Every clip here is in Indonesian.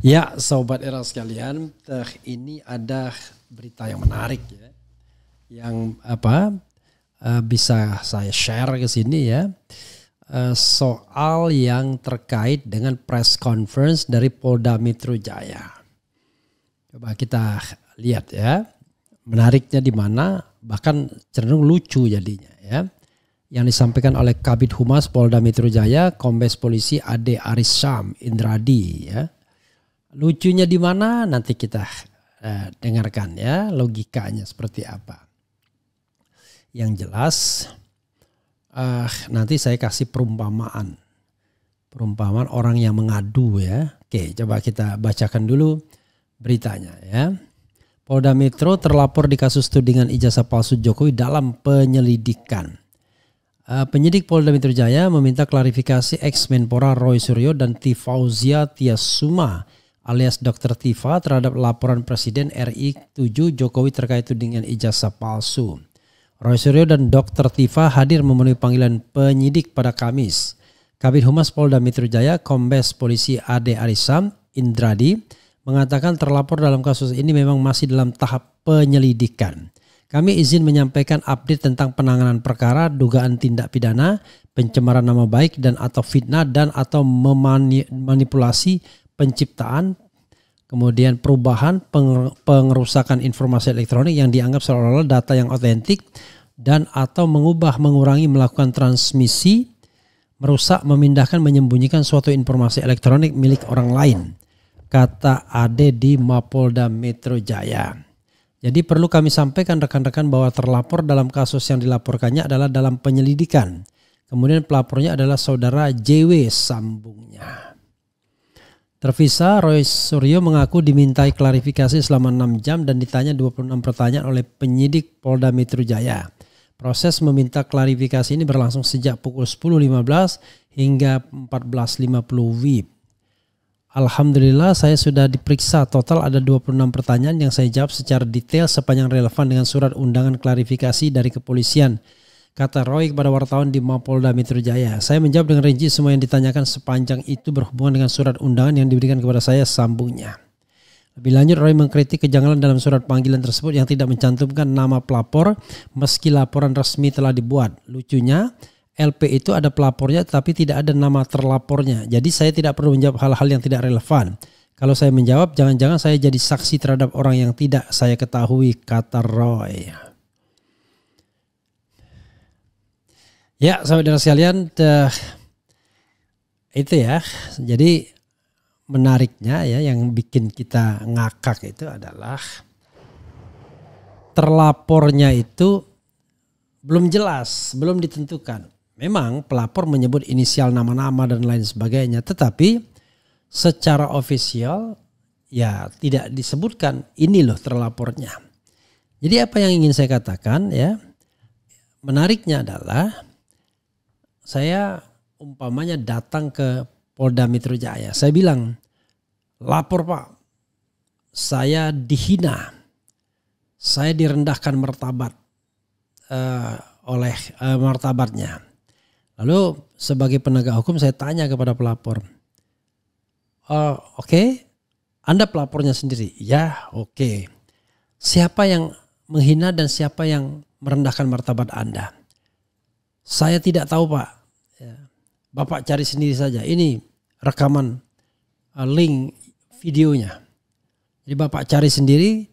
Ya, sobat era sekalian, ini ada berita yang menarik ya, yang bisa saya share ke sini ya, soal yang terkait dengan press conference dari Polda Metro Jaya. Coba kita lihat ya, menariknya di mana, bahkan cenderung lucu jadinya ya, yang disampaikan oleh Kabid Humas Polda Metro Jaya, Kombes Polisi Ade Arisham Indradi ya. Lucunya di mana nanti kita dengarkan ya, logikanya seperti apa. Yang jelas nanti saya kasih perumpamaan orang yang mengadu ya. Oke, coba kita bacakan dulu beritanya ya. Polda Metro terlapor di kasus tudingan ijazah palsu Jokowi dalam penyelidikan. Penyidik Polda Metro Jaya meminta klarifikasi ex-Menpora Roy Suryo dan Tifauzia Tiasuma alias Dr. Tifa terhadap laporan Presiden RI 7 Jokowi terkait tudingan ijazah palsu. Roy Suryo dan Dr. Tifa hadir memenuhi panggilan penyidik pada Kamis. Kabid Humas Polda Metro Jaya Kombes Polisi Ade Arisham Indradi mengatakan terlapor dalam kasus ini memang masih dalam tahap penyelidikan. Kami izin menyampaikan update tentang penanganan perkara dugaan tindak pidana, pencemaran nama baik dan atau fitnah dan atau memanipulasi penciptaan, kemudian perubahan, pengerusakan informasi elektronik yang dianggap seolah-olah data yang otentik dan atau mengubah, mengurangi, melakukan transmisi, merusak, memindahkan, menyembunyikan suatu informasi elektronik milik orang lain, kata Ade di Mapolda Metro Jaya. Jadi perlu kami sampaikan rekan-rekan bahwa terlapor dalam kasus yang dilaporkannya adalah dalam penyelidikan. Kemudian pelapornya adalah saudara JW sambungnya. Terpisah, Roy Suryo mengaku dimintai klarifikasi selama 6 jam dan ditanya 26 pertanyaan oleh penyidik Polda Metro Jaya. Proses meminta klarifikasi ini berlangsung sejak pukul 10.15 hingga 14.50 WIB. Alhamdulillah saya sudah diperiksa, total ada 26 pertanyaan yang saya jawab secara detail sepanjang relevan dengan surat undangan klarifikasi dari kepolisian, kata Roy kepada wartawan di Mapolda Metro Jaya. Saya menjawab dengan rinci semua yang ditanyakan sepanjang itu berhubungan dengan surat undangan yang diberikan kepada saya, sambungnya. Lebih lanjut, Roy mengkritik kejanggalan dalam surat panggilan tersebut yang tidak mencantumkan nama pelapor meski laporan resmi telah dibuat. Lucunya, LP itu ada pelapornya tapi tidak ada nama terlapornya. Jadi saya tidak perlu menjawab hal-hal yang tidak relevan. Kalau saya menjawab, jangan-jangan saya jadi saksi terhadap orang yang tidak saya ketahui, kata Roy. Ya, saudara sekalian, itu ya. Jadi menariknya ya, yang bikin kita ngakak itu adalah terlapornya itu belum jelas, belum ditentukan. Memang pelapor menyebut inisial nama-nama dan lain sebagainya, tetapi secara ofisial ya tidak disebutkan ini loh terlapornya. Jadi apa yang ingin saya katakan ya, menariknya adalah saya umpamanya datang ke Polda Metro Jaya. Saya bilang, lapor Pak, saya dihina, saya direndahkan martabat oleh martabatnya. Lalu sebagai penegak hukum saya tanya kepada pelapor, oke, Anda pelapornya sendiri? Ya, oke. Siapa yang menghina dan siapa yang merendahkan martabat Anda? Saya tidak tahu Pak. Bapak cari sendiri saja. Ini rekaman link videonya. Jadi Bapak cari sendiri.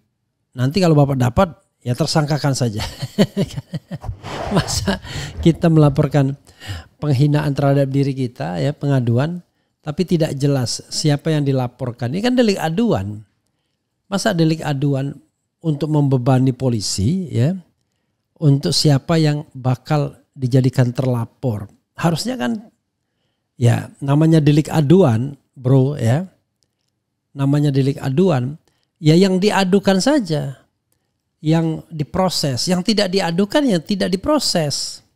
Nanti kalau Bapak dapat ya tersangkakan saja. Masa kita melaporkan penghinaan terhadap diri kita ya, pengaduan, tapi tidak jelas siapa yang dilaporkan. Ini kan delik aduan. Masa delik aduan untuk membebani polisi ya, untuk siapa yang bakal dijadikan terlapor. Harusnya kan ya namanya delik aduan bro ya. Namanya delik aduan ya yang diadukan saja. Yang diproses. Yang tidak diadukan yang tidak diproses.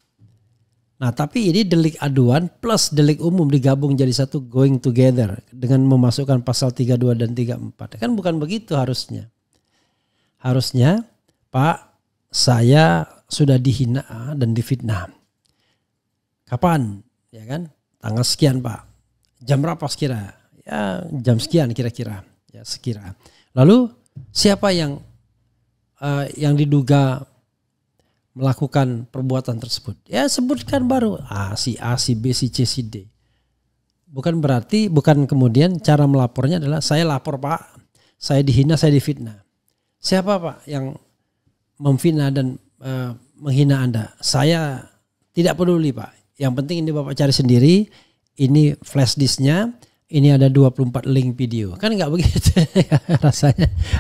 Nah tapi ini delik aduan plus delik umum digabung jadi satu, going together. Dengan memasukkan pasal 32 dan 34. Kan bukan begitu harusnya. Harusnya Pak, saya sudah dihina dan difitnah. Kapan? Ya kan? Tanggal sekian Pak. Jam berapa sekira? ya jam sekian kira-kira, ya sekira. Lalu siapa yang diduga melakukan perbuatan tersebut? Ya sebutkan baru si A, si B, si C, si D. Bukan kemudian cara melapornya adalah saya lapor Pak, saya dihina, saya difitnah. Siapa Pak yang memfitnah dan menghina Anda? Saya tidak peduli Pak. Yang penting ini Bapak cari sendiri. Ini flash disknya. Ini ada 24 link video. Kan nggak begitu.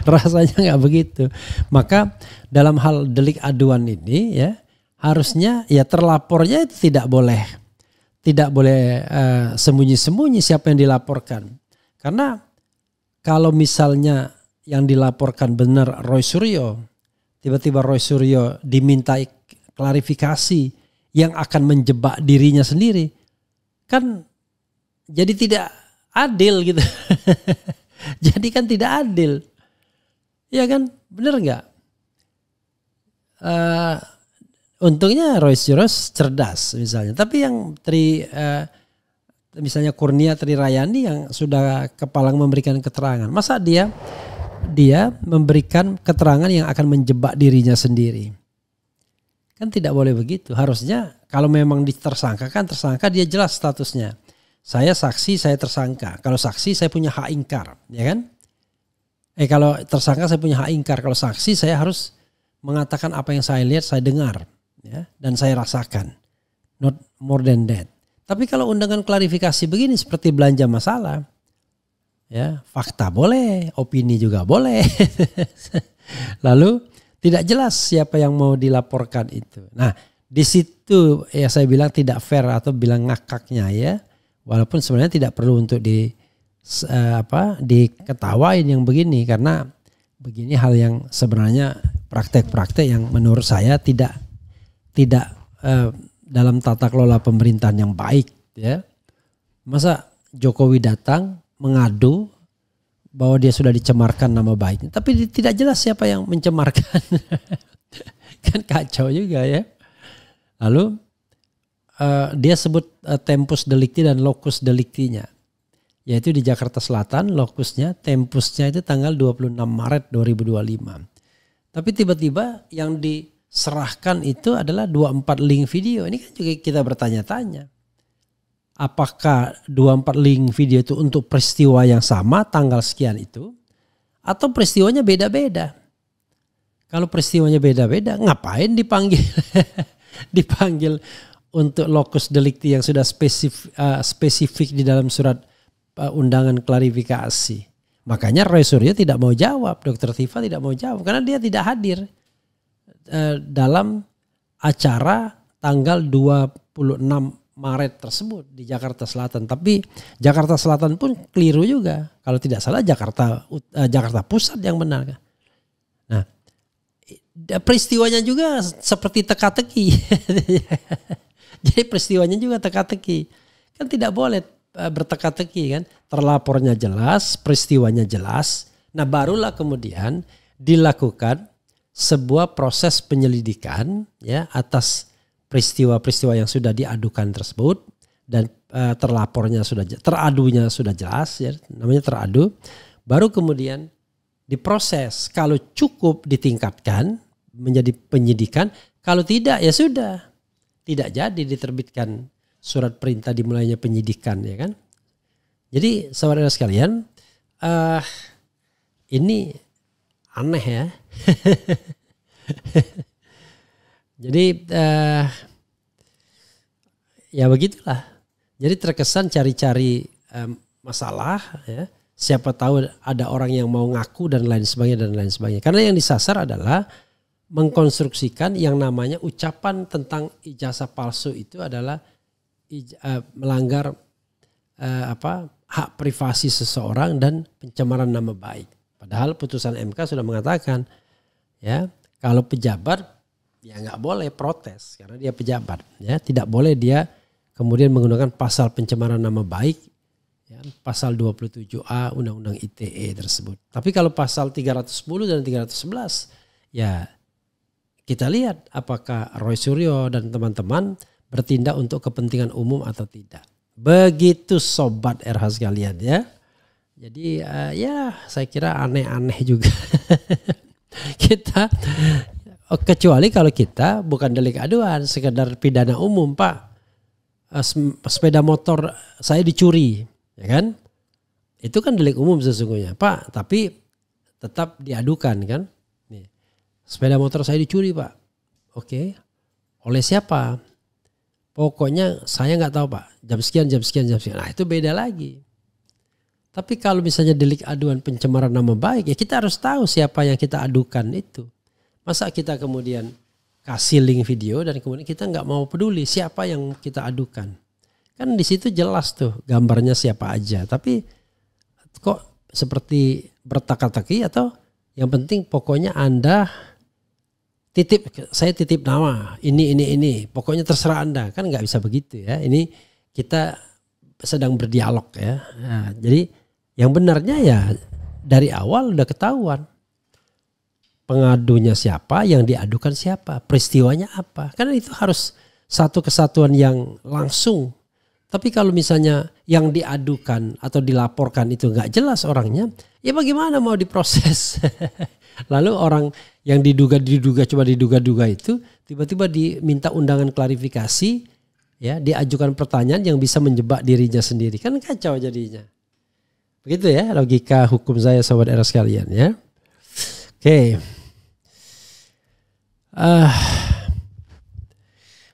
rasanya nggak begitu. Maka dalam hal delik aduan ini ya harusnya ya terlapornya itu tidak boleh sembunyi-sembunyi siapa yang dilaporkan. Karena kalau misalnya yang dilaporkan benar Roy Suryo, tiba-tiba Roy Suryo dimintai klarifikasi yang akan menjebak dirinya sendiri, kan jadi tidak adil gitu. Jadi kan tidak adil. Ya kan, benar nggak? Untungnya Roy Suryo cerdas misalnya, tapi yang misalnya Kurnia Trirayani yang sudah kepalang memberikan keterangan, masa dia memberikan keterangan yang akan menjebak dirinya sendiri? Kan tidak boleh begitu. Harusnya kalau memang ditersangkakan, tersangka dia jelas statusnya. Saya saksi, saya tersangka. Kalau saksi saya punya hak ingkar, ya kan? Kalau tersangka saya punya hak ingkar. Kalau saksi saya harus mengatakan apa yang saya lihat, saya dengar, ya, dan saya rasakan. Not more than that. Tapi kalau undangan klarifikasi begini seperti belanja masalah, ya fakta boleh, opini juga boleh. Lalu tidak jelas siapa yang mau dilaporkan itu. Nah di situ ya saya bilang tidak fair atau bilang ngakaknya ya. Walaupun sebenarnya tidak perlu untuk diketawain yang begini, karena begini hal yang sebenarnya praktek-praktek yang menurut saya tidak dalam tata kelola pemerintahan yang baik ya. Masa Jokowi datang mengadu bahwa dia sudah dicemarkan nama baiknya, tapi tidak jelas siapa yang mencemarkan. Kan kacau juga ya. Lalu dia sebut tempus delicti dan locus delictinya, yaitu di Jakarta Selatan lokusnya, tempusnya itu tanggal 26 Maret 2025. Tapi tiba-tiba yang diserahkan itu adalah 24 link video. Ini kan juga kita bertanya-tanya. Apakah 24 link video itu untuk peristiwa yang sama tanggal sekian itu, atau peristiwanya beda-beda? Kalau peristiwanya beda-beda, ngapain dipanggil untuk locus delicti yang sudah spesifik di dalam surat undangan klarifikasi? Makanya Roy Suryo tidak mau jawab, Dr. Tifa tidak mau jawab karena dia tidak hadir dalam acara tanggal 26 Maret tersebut di Jakarta Selatan. Tapi Jakarta Selatan pun keliru juga. Kalau tidak salah Jakarta Pusat yang benar. Nah, peristiwanya juga seperti teka-teki. Jadi peristiwanya juga teka-teki. Kan tidak boleh berteka-teki kan. Terlapornya jelas, peristiwanya jelas. Nah barulah kemudian dilakukan sebuah proses penyelidikan ya atas peristiwa-peristiwa yang sudah diadukan tersebut, dan teradunya sudah jelas ya, namanya teradu. Baru kemudian diproses. Kalau cukup ditingkatkan menjadi penyidikan, kalau tidak ya sudah, tidak jadi diterbitkan surat perintah dimulainya penyidikan ya kan. Jadi saudara sekalian, ini aneh ya. Jadi ya begitulah. Jadi terkesan cari-cari masalah ya. Siapa tahu ada orang yang mau ngaku dan lain sebagainya. Karena yang disasar adalah mengkonstruksikan yang namanya ucapan tentang ijazah palsu itu adalah melanggar hak privasi seseorang dan pencemaran nama baik. Padahal putusan MK sudah mengatakan ya kalau pejabat ya nggak boleh protes karena dia pejabat ya, tidak boleh dia kemudian menggunakan pasal pencemaran nama baik ya, pasal 27A Undang-Undang ITE tersebut. Tapi kalau pasal 310 dan 311 ya kita lihat apakah Roy Suryo dan teman-teman bertindak untuk kepentingan umum atau tidak. Begitu sobat RH sekalian ya. Jadi ya saya kira aneh-aneh juga. Kita kecuali kalau kita bukan delik aduan, sekedar pidana umum, Pak. Sepeda motor saya dicuri, ya kan? Itu kan delik umum sesungguhnya, Pak. Tapi tetap diadukan kan? Nih, sepeda motor saya dicuri, Pak. Oke, oleh siapa? Pokoknya saya nggak tahu, Pak. Jam sekian. Nah itu beda lagi. Tapi kalau misalnya delik aduan pencemaran nama baik, ya kita harus tahu siapa yang kita adukan itu. Masa kita kemudian kasih link video dan kemudian kita nggak mau peduli siapa yang kita adukan. Kan di situ jelas tuh gambarnya siapa aja. Tapi kok seperti berteka-teki atau yang penting pokoknya Anda saya titip nama ini. Pokoknya terserah Anda. Kan nggak bisa begitu ya. Ini kita sedang berdialog ya. Nah, jadi yang benarnya ya dari awal udah ketahuan. Pengadunya siapa, yang diadukan siapa, peristiwanya apa. Karena itu harus satu kesatuan yang langsung. Tapi kalau misalnya yang diadukan atau dilaporkan itu nggak jelas orangnya, ya bagaimana mau diproses? Lalu orang yang diduga itu tiba-tiba diminta undangan klarifikasi, ya diajukan pertanyaan yang bisa menjebak dirinya sendiri. Kan kacau jadinya. Begitu ya logika hukum saya sobat era sekalian ya. Oke.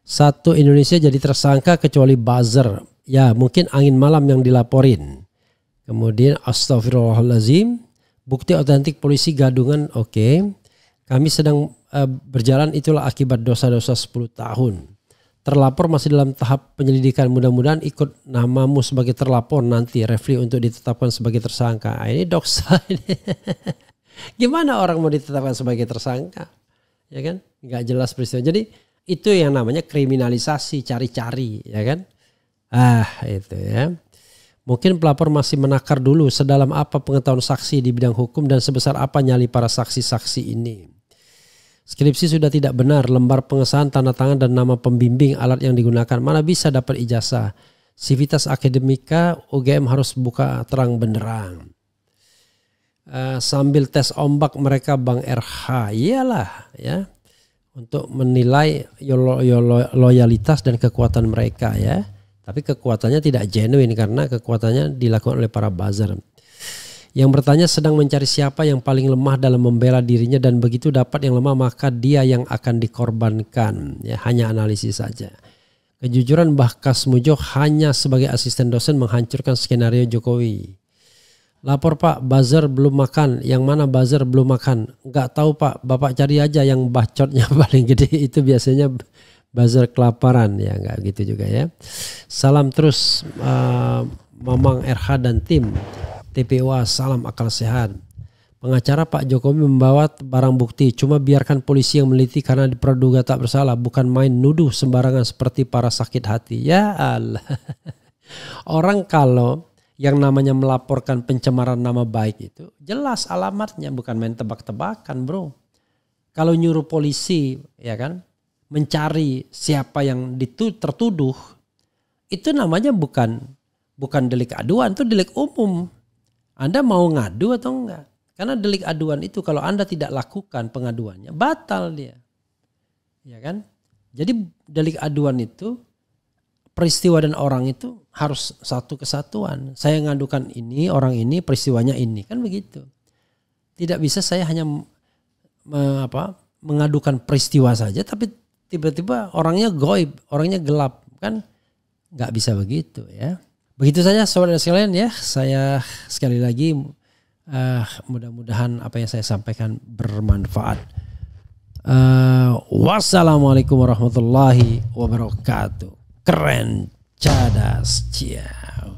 Satu Indonesia jadi tersangka kecuali buzzer. Ya mungkin angin malam yang dilaporin. Kemudian astagfirullahaladzim. Bukti otentik polisi gadungan. Oke. Kami sedang berjalan, itulah akibat dosa-dosa 10 tahun. Terlapor masih dalam tahap penyelidikan. Mudah-mudahan ikut namamu sebagai terlapor nanti. Refli untuk ditetapkan sebagai tersangka. Ini doksa ini. Gimana orang mau ditetapkan sebagai tersangka? Ya kan? Nggak jelas peristiwa. Jadi itu yang namanya kriminalisasi, cari-cari, ya kan? Itu ya. Mungkin pelapor masih menakar dulu sedalam apa pengetahuan saksi di bidang hukum dan sebesar apa nyali para saksi-saksi ini. Skripsi sudah tidak benar, lembar pengesahan, tanda tangan dan nama pembimbing alat yang digunakan. Mana bisa dapat ijazah? Civitas Akademika UGM harus buka terang benderang. Sambil tes ombak mereka Bang RH, iyalah ya, untuk menilai loyalitas dan kekuatan mereka ya. Tapi kekuatannya tidak genuine karena kekuatannya dilakukan oleh para buzzer. Yang bertanya sedang mencari siapa yang paling lemah dalam membela dirinya dan begitu dapat yang lemah maka dia yang akan dikorbankan. Ya, hanya analisis saja. Kejujuran Mbah Kasmujo hanya sebagai asisten dosen menghancurkan skenario Jokowi. Lapor Pak, buzzer belum makan. Yang mana buzzer belum makan? Enggak tahu Pak, Bapak cari aja yang bacotnya paling gede. Itu biasanya buzzer kelaparan. Ya enggak gitu juga ya. Salam terus Mamang RH dan tim TPUA, salam akal sehat. Pengacara Pak Jokowi membawa barang bukti. Cuma biarkan polisi yang meliti karena dipraduga tak bersalah. Bukan main nuduh sembarangan seperti para sakit hati. Ya Allah. Orang kalau yang namanya melaporkan pencemaran nama baik itu jelas alamatnya, bukan main tebak-tebakan bro. Kalau nyuruh polisi ya kan mencari siapa yang tertuduh, itu namanya bukan delik aduan, itu delik umum. Anda mau ngadu atau enggak? Karena delik aduan itu kalau Anda tidak lakukan pengaduannya batal dia. Ya kan? Jadi delik aduan itu peristiwa dan orang itu harus satu kesatuan. Saya ngadukan ini, orang ini, peristiwanya ini. Kan begitu. Tidak bisa saya hanya mengadukan peristiwa saja tapi tiba-tiba orangnya goib, orangnya gelap. Kan nggak bisa begitu ya. Begitu saja saudara sekalian ya. Saya sekali lagi mudah-mudahan apa yang saya sampaikan bermanfaat. Wassalamualaikum warahmatullahi wabarakatuh. Keren, cadas, ciao.